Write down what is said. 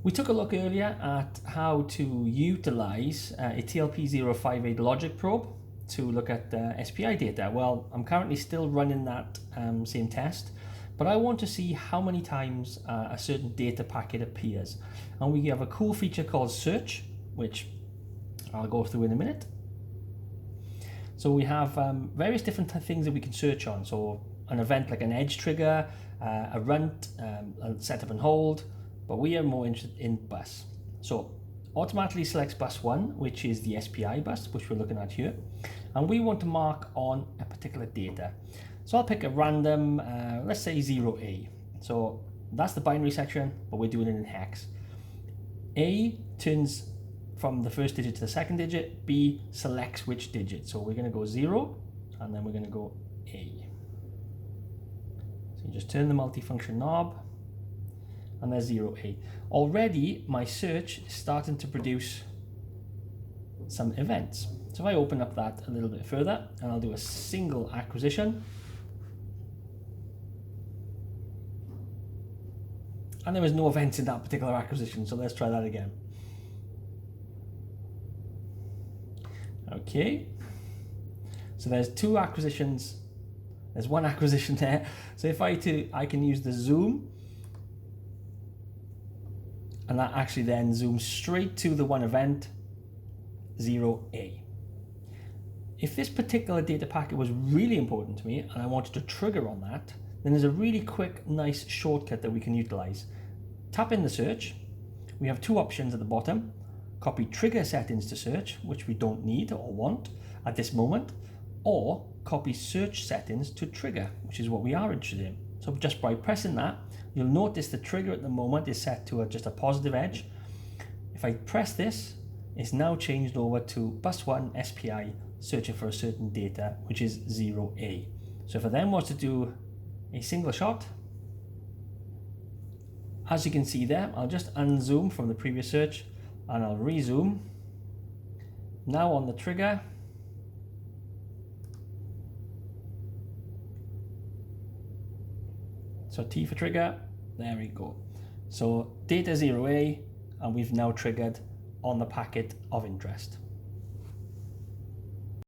We took a look earlier at how to utilize a TLP058 logic probe to look at SPI data. Well, I'm currently still running that same test, but I want to see how many times a certain data packet appears. And we have a cool feature called search, which I'll go through in a minute. So we have various different things that we can search on. So an event like an edge trigger, a runt, a setup and hold, but we are more interested in bus. So automatically selects bus 1, which is the SPI bus, which we're looking at here. And we want to mark on a particular data. So I'll pick a random, let's say 0A. So that's the binary section, but we're doing it in hex. A turns from the first digit to the second digit, B selects which digit. So we're going to go 0, and then we're going to go A. So you just turn the multifunction knob, and there's 0A. Already my search is starting to produce some events. So if I open up that a little bit further, and I'll do a single acquisition, and there was no events in that particular acquisition, so let's try that again. Okay, so there's 2 acquisitions, there's 1 acquisition there. So if I can use the zoom, and that actually then zooms straight to the 1 event, 0A. If this particular data packet was really important to me and I wanted to trigger on that, then there's a really quick, nice shortcut that we can utilize. Tap in the search. We have 2 options at the bottom. Copy trigger settings to search, which we don't need or want at this moment, or copy search settings to trigger, which is what we are interested in. So just by pressing that, you'll notice the trigger at the moment is set to just a positive edge. If I press this, it's now changed over to bus 1 SPI searching for a certain data, which is 0A. So if I then was to do a single shot, as you can see there, I'll just unzoom from the previous search and I'll rezoom. Now on the trigger, so T for trigger, there we go. So data 0A, and we've now triggered on the packet of interest.